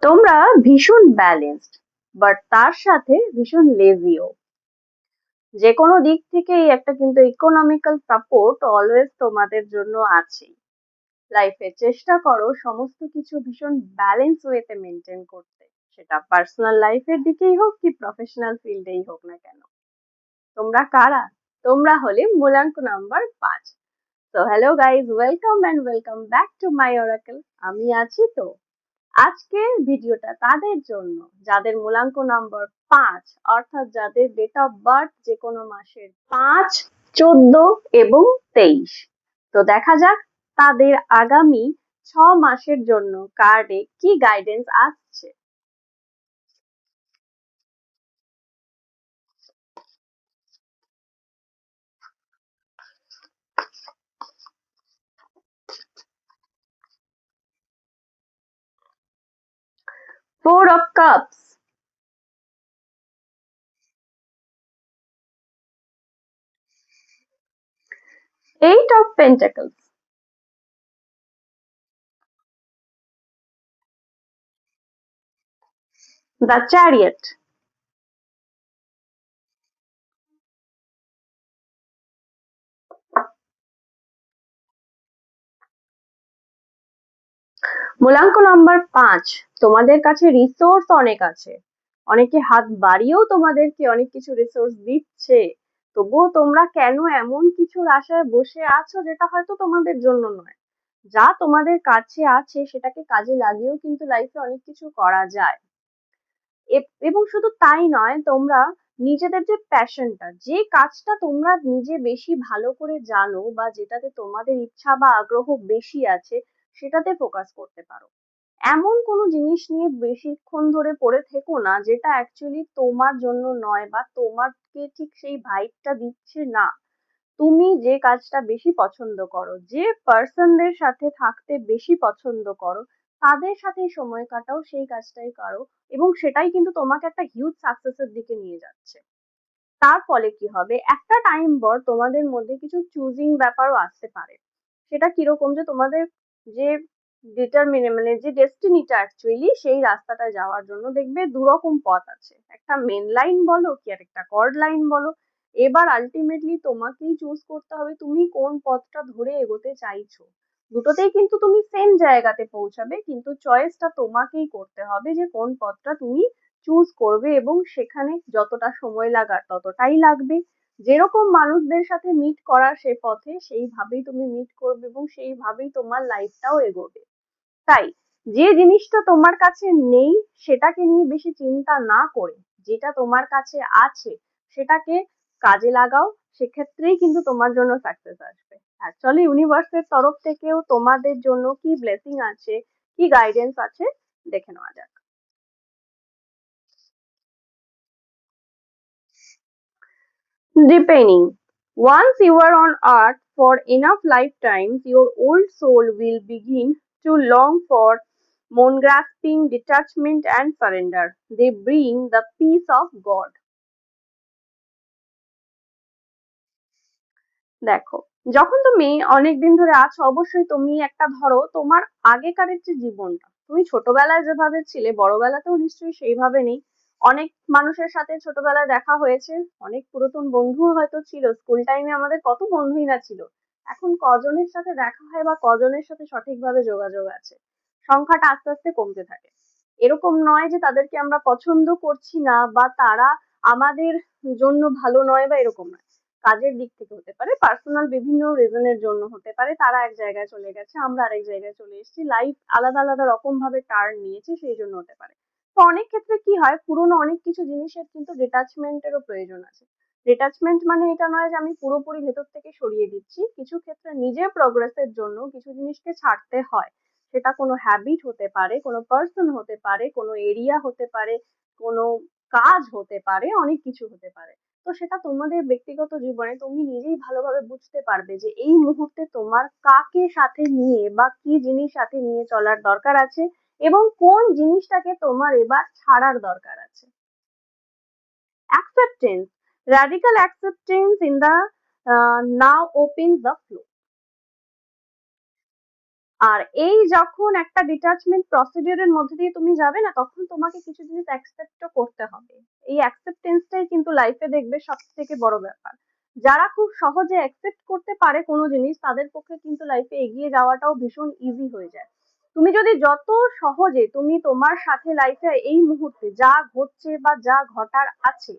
তোমরা ভীষণ balanced, but তার সাথে ভীষণ লেজিও। যে কোনো দিক থেকেই একটা কিন্তু ইকোনমিক্যাল সাপোর্ট অলওয়েজ তোমাদের জন্য আছে। লাইফে চেষ্টা করো সমস্ত কিছু ভীষণ ব্যালেন্স ওয়েতে মেনটেন করতে, সেটা পার্সোনাল লাইফের দিকেই হোক কি প্রফেশনাল ফিল্ডেই হোক না কেন। তোমরা কারা? তোমরা হলে মূলাঙ্ক নাম্বার 5। তো hello guys, welcome and welcome back to my oracle. আমি আছি তো। আজকের ভিডিওটা তাদের জন্য যাদের মূলাঙ্ক নাম্বার 5, অর্থাৎ যাদের ডেট অফ বার্থ যে কোনো মাসের 5, 14 এবং 23। তো দেখা যাক তাদের আগামী 6 মাসের জন্য কার্ডে কি গাইডেন্স আসছে। Four of Cups, Eight of Pentacles, the Chariot, মূলাঙ্ক নাম্বার 5। তোমাদের কাছে রিসোর্স অনেক আছে, অনেকে হাত বাড়িয়েও তোমাদেরকে অনেক কিছু রিসোর্স দিচ্ছে, তবুও তোমরা কেন এমন কিছুর আশায় বসে আছো যেটা হয়তো তোমাদের জন্য নয়। যা তোমাদের কাছে আছে সেটাকে কাজে লাগিয়েও কিন্তু লাইফে অনেক কিছু করা যায়। এবং শুধু তাই নয়, তোমরা নিজেদের যে প্যাশনটা, যে কাজটা তোমরা নিজে বেশি ভালো করে জানো বা যেটাতে তোমাদের ইচ্ছা বা আগ্রহ বেশি আছে, সেটাতে ফোকাস করতে পারো। এমন কোনো জিনিস নিয়ে বেশিক্ষণ ধরে পড়ে থেকো না যেটা অ্যাকচুয়ালি তোমার জন্য নয় বা তোমাকে ঠিক সেই ভাইবটা দিচ্ছে না। তুমি যে কাজটা বেশি পছন্দ করো, যে পার্সনদের সাথে থাকতে বেশি পছন্দ করো, তাদের সাথে সময় কাটাও, সেই কাজটাই করো, এবং সেটাই কিন্তু তোমাকে একটা হিউজ সাকসেসের দিকে নিয়ে যাচ্ছে। তার ফলে কি হবে, একটা টাইম পর তোমাদের মধ্যে কিছু চুজিং ব্যাপারও আসতে পারে। সেটা কিরকম, যে তোমাদের যে মানে যে ডেস্টিনিটা অ্যাকচুয়ালি সেই রাস্তাটা যাওয়ার জন্য দেখবে দুরকম পথ আছে, একটা মেন লাইন বলো কি আর একটা কর্ড লাইন বলো। এবার আলটিমেটলি তোমাকেই চুজ করতে হবে তুমি কোন পথটা ধরে এগোতে চাইছো। দুটোতেই কিন্তু তুমি সেম জায়গাতে পৌঁছাবে, কিন্তু চয়েসটা তোমাকেই করতে হবে যে কোন পথটা তুমি চুজ করবে, এবং সেখানে যতটা সময় লাগার ততটাই লাগবে। যেরকম মানুষদের সাথে মিট করার সে পথে সেইভাবেই তুমি মিট করবে এবং সেইভাবেই তোমার লাইফটাও এগোবে। তাই যে জিনিসটা তোমার কাছে নেই সেটাকে নিয়ে বেশি চিন্তা না করে, যেটা তোমার কাছে আছে সেটাকে কাজে লাগাও, সেক্ষেত্রেই কিন্তু তোমার জন্য সাকসেস আসবে। অ্যাকচুয়ালি ইউনিভার্সের তরফ থেকেও তোমাদের জন্য কি ব্লেসিং আছে, কি গাইডেন্স আছে, দেখে নেওয়া যাক। Deepening. Once you are on earth for enough lifetimes, your old soul will begin to long for moon grasping, detachment, and surrender. They bring the peace of God. দেখো, যখন তুমি অনেকদিন ধরে আছো, অবশ্যই তুমি একটা ধরো তোমার আগেকারের যে জীবনটা, তুমি ছোটবেলায় যেভাবে ছিলে বড়বেলাতেও নিশ্চয়ই সেইভাবে নেই। অনেক মানুষের সাথে ছোটবেলায় দেখা হয়েছে, অনেক পুরাতন বন্ধুও হয়তো ছিল, স্কুল টাইমে আমাদের কত বন্ধুই না ছিল। এখন কজনের সাথে দেখা হয় বা কজনের সাথে সঠিকভাবে যোগাযোগ আছে, সংখ্যাটা আস্তে আস্তে কমতে থাকে। এরকম নয় যে তাদেরকে আমরা পছন্দ করছি না বা তারা আমাদের জন্য ভালো নয়, বা এরকম নয়। কাজের দিক থেকে হতে পারে, পার্সোনাল বিভিন্ন রিজনের জন্য হতে পারে, তারা এক জায়গায় চলে গেছে, আমরা আরেক জায়গায় চলে এসেছি, লাইফ আলাদা আলাদা রকম ভাবে টার্ন নিয়েছে, সেই জন্য হতে পারে। তো অনেক ক্ষেত্রে কি হয়, পুরোনো অনেক কিছু জিনিসের কিন্তু ডিটাচমেন্টেরও প্রয়োজন আছে। ডিটাচমেন্ট মানে এটা নয় যে আমি পুরোপুরি ভেতর থেকে সরিয়ে দিচ্ছি, কিছু ক্ষেত্রে নিজের প্রগ্রেসের জন্য কিছু জিনিসকে ছাড়তে হয়। সেটা কোনো হ্যাবিট হতে পারে, কোনো পার্সন হতে পারে, কোনো এরিয়া হতে পারে, কোনো কাজ হতে পারে, অনেক কিছু হতে পারে। তো সেটা তোমাদের ব্যক্তিগত জীবনে তুমি নিজেই ভালোভাবে বুঝতে পারবে যে এই মুহূর্তে তোমার কাকে সাথে নিয়ে বা কি জিনিস সাথে নিয়ে চলার দরকার আছে, এবং কোন জিনিসটাকে তোমার এবার ছাড়ার দরকার আছে। Acceptance. Radical acceptance in the now opens the flow. আর এই যখন একটা ডিটাচমেন্ট প্রসিডিউরের মধ্যে দিয়ে তুমি যাবে না, তখন তোমাকে কিছু জিনিস অ্যাকসেপ্টও করতে হবে। এই অ্যাকসেপ্টেন্সটাই কিন্তু লাইফে দেখবে সব থেকে বড় ব্যাপার। যারা খুব সহজে অ্যাকসেপ্ট করতে পারে কোনো জিনিস, তাদের পক্ষে কিন্তু লাইফে এগিয়ে যাওয়াটাও ভীষণ ইজি হয়ে যায়। তুমি যদি যত সহজে তুমি তোমার সাথে লাইফে এই মুহূর্তে যা ঘটছে বা যা ঘটার আছে,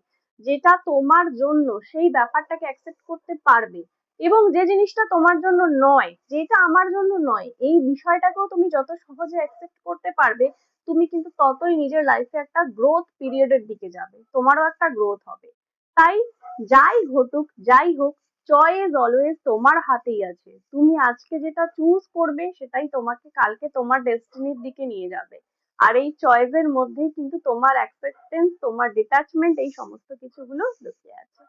যেটা তোমার জন্য, সেই ব্যাপারটাকে অ্যাকসেপ্ট করতে পারবে, এবং যে জিনিসটা তোমার জন্য নয়, যেটা আমার জন্য নয়, এই বিষয়টাকেও তুমি যত সহজে অ্যাকসেপ্ট করতে পারবে, তুমি কিন্তু ততই নিজের লাইফে একটা গ্রোথ পিরিয়ডের দিকে যাবে, তোমারও একটা গ্রোথ হবে। তাই যাই ঘটুক যাই হোক, চয়েস অলওয়েজ তোমার হাতেই আছে। তুমি আজকে যেটা চুজ করবে সেটাই তোমাকে কালকে তোমার ডেস্টিনির দিকে নিয়ে যাবে। আর এই চয়েসের মধ্যেই কিন্তু তোমার অ্যাকসেপ্টেন্স, তোমার ডিটাচমেন্ট, এই সমস্ত কিছুগুলো লুকিয়ে আছে।